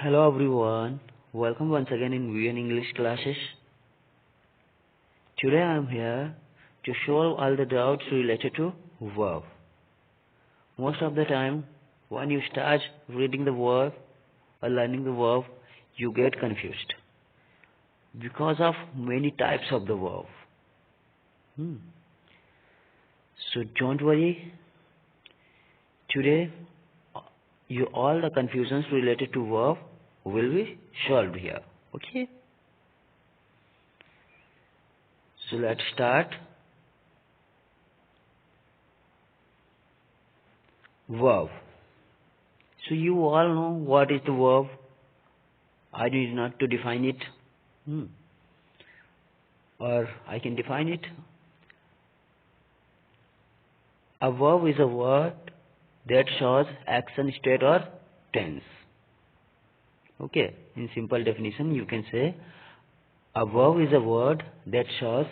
Hello everyone, welcome once again in VN English classes. Today I am here to solve all the doubts related to verb. Most of the time, when you start reading the verb or learning the verb, you get confused because of many types of the verb. So don't worry, today all the confusions related to verb will be solved here. Okay? So let's start. Verb. So you all know what is the verb. I need not to define it. Or I can define it. A verb is a word that shows action, state or tense. Okay, in simple definition you can say a verb is a word that shows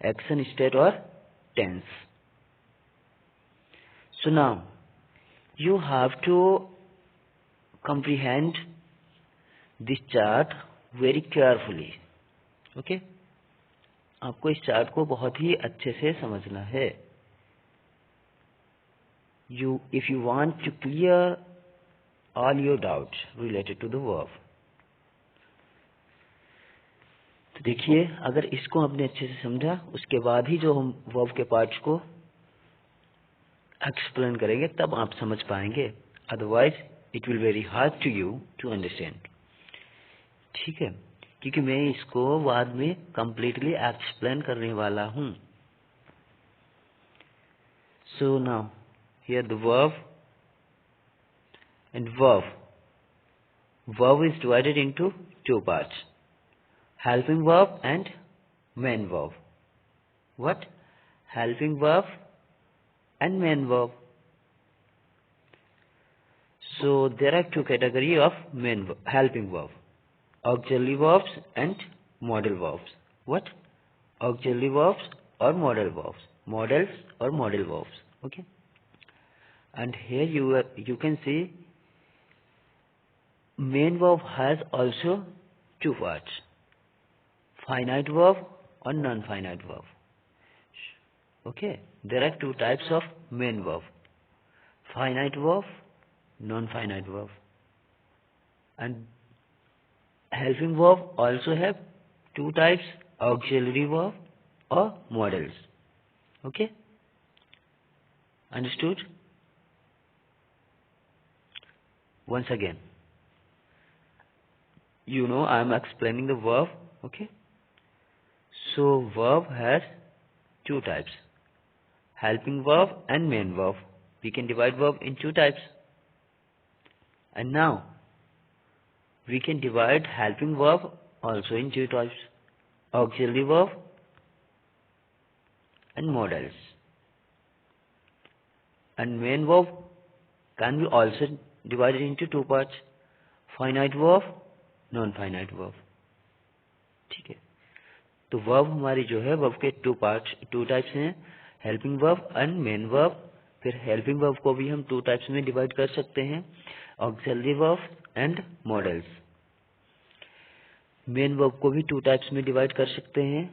action, state or tense. So now you have to comprehend this chart very carefully. Okay? आपको इस chart को बहुत ही अच्छे से समझना है. If you want to clear all your doubts related to the verb. तो देखिए, अगर इसको आपने अच्छे से समझा, उसके बाद ही जो हम verb के पार्ट्स को एक्सप्लेन करेंगे तब आप समझ पाएंगे. Otherwise it will very hard to you to understand. ठीक है, क्योंकि मैं इसको बाद में कंप्लीटली एक्सप्लेन करने वाला हूं. So now here the verb and verb is divided into two parts, helping verb and main verb. What? Helping verb and main verb. So there are two categories of helping verb: auxiliary verbs and modal verbs. What? Auxiliary verbs or modal verbs. Modals or modal verbs. Okay. And here you can see main verb has also two parts: finite verb or non-finite verb. Okay, there are two types of main verb: finite verb, non-finite verb. And helping verb also have two types: auxiliary verb or modals. Okay, understood? Once again, you know I am explaining the verb. Okay, so verb has two types: helping verb and main verb. We can divide verb in two types. And now we can divide helping verb also in two types: auxiliary verb and modals. And main verb can be also divided into two parts: finite verb, non-finite verb. ठीक है, तो verb हमारी जो है verb के two types हैं: helping verb and main verb. फिर helping verb को भी हम टू टाइप्स में डिवाइड कर सकते हैं: auxiliary verb and modals. Main verb को भी टू टाइप्स में डिवाइड कर सकते हैं: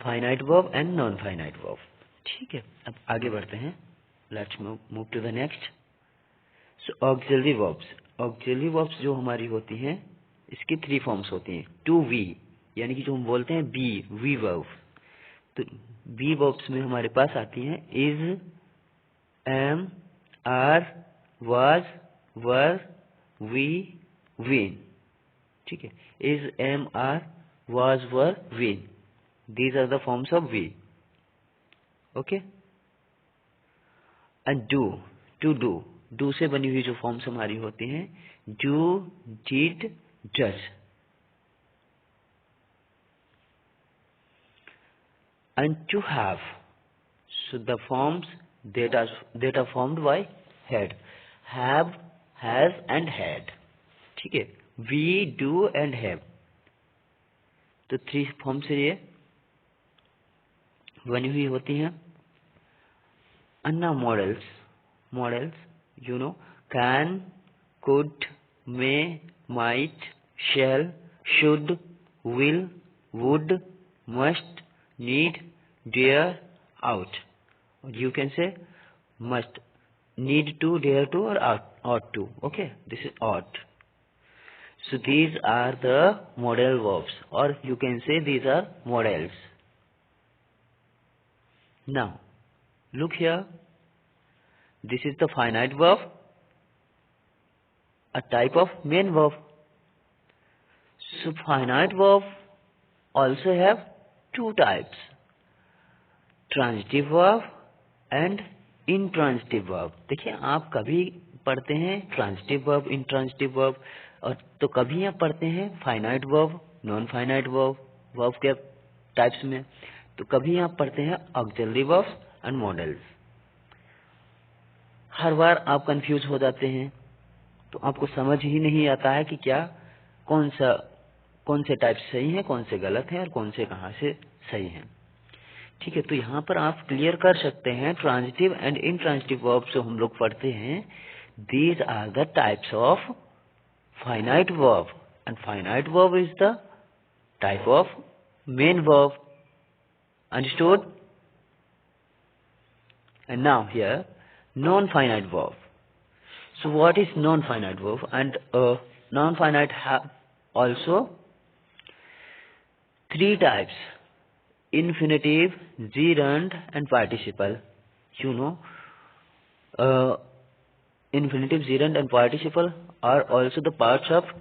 finite verb and non finite verb. ठीक है, अब आगे बढ़ते हैं. Let's move to the next. So auxiliary verbs जो हमारी होती हैं, इसकी थ्री फॉर्म्स होती हैं: टू वी, यानी कि जो हम बोलते हैं वी वर्ब. तो वी वर्ब्स में हमारे पास आती हैं is, am, are, was, were, be, been. ठीक है, is, am, are, was, were, been. These are the forms of be. Okay. And to do से बनी हुई जो फॉर्म्स हमारी होती हैं: do, did, does. And to have, so the forms that are formed by had: have, has and had. ठीक है, we, do and have. तो थ्री फॉर्म से ये बनी हुई होती हैं. अन्ना models, you know, can, could, may, might, shall, should, will, would, must, need, dare, ought. Or you can say must, need to, dare to, or ought to. Okay, this is ought. So these are the modal verbs, or you can say these are modals. Now, look here. This is the finite verb, a type of main verb. So finite verb also have two types, transitive verb and intransitive verb. देखिए आप कभी पढ़ते हैं transitive verb, intransitive verb, और तो कभी आप पढ़ते हैं finite verb, non-finite verb के टाइप्स में, तो कभी आप पढ़ते हैं auxiliary verbs and modals. हर बार आप कंफ्यूज हो जाते हैं, तो आपको समझ ही नहीं आता है कि क्या कौन से टाइप सही हैं, कौन से गलत हैं और कौन से कहाँ से सही हैं. ठीक है, तो यहाँ पर आप क्लियर कर सकते हैं ट्रांजिटिव एंड इनट्रांजिटिव वर्ब जो हम लोग पढ़ते हैं. These are the types of finite verb, and finite verb is the type of main verb. Understood? And now here non-finite verb. So what is non-finite verb? And non-finite have also three types: infinitive, gerund, and participle. You know, infinitive, gerund, and participle are also the parts of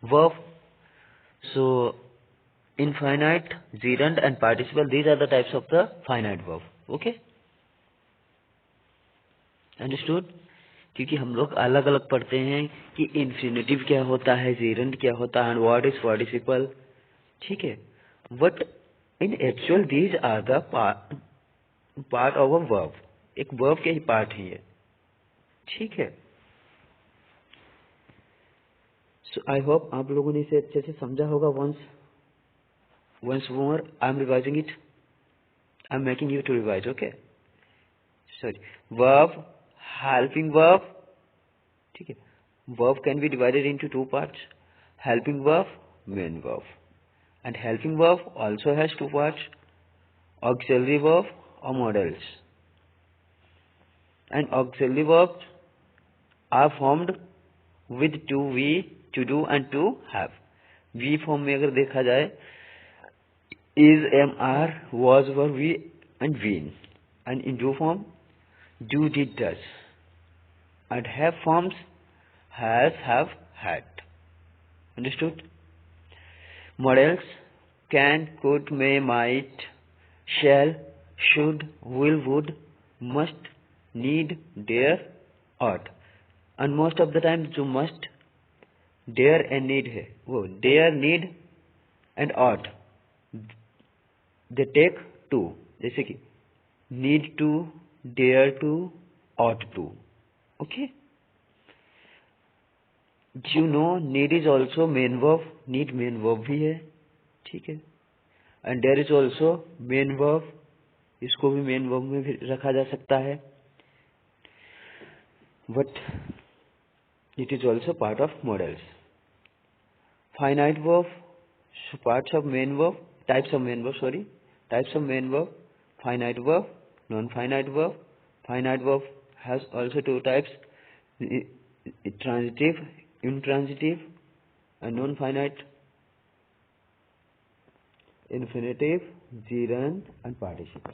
verb. So infinite, gerund, and participle, these are the types of the finite verb. Okay? Understood? क्योंकि हम लोग अलग अलग पढ़ते हैं कि infinitive क्या होता है, जेरंड क्या होता है, एंड व्हाट इज पार्टिसिपल. ठीक है, but in actual these are the part of a verb. एक वर्ब के ही पार्ट है ये. ठीक है, सो आई होप आप लोगों ने इसे अच्छे से समझा होगा. Once more I am revising it. I am making you to revise. Okay, sorry. Verb, helping verb. ठीक है, verb can be divided into two parts: helping verb, main verb. And helping verb also has two parts: auxiliary verb or modals. And auxiliary verbs are formed with to be, to do and to have. V form में अगर देखा जाए is, am, are, was, were, we and been. And in do form do, did, does. And have forms has, have, had. Understood? Modals can, could, may, might, shall, should, will, would, must, need, dare, ought. And most of the time जो must, dare and need है, वो dare, need and ought, they take two. जैसे कि need to, dare to, ought to. Okay, you know need is also main verb. Need main verb भी है. ठीक है, and there is also main verb. इसको भी main verb में भी रखा जा सकता है, but it is also part of modals. Finite verb, so parts of main verb, types of main verb, sorry, types of main verb: finite verb, non-finite verb. Finite verb has also two types: transitive, intransitive, and non-finite: infinitive, gerund, and participle.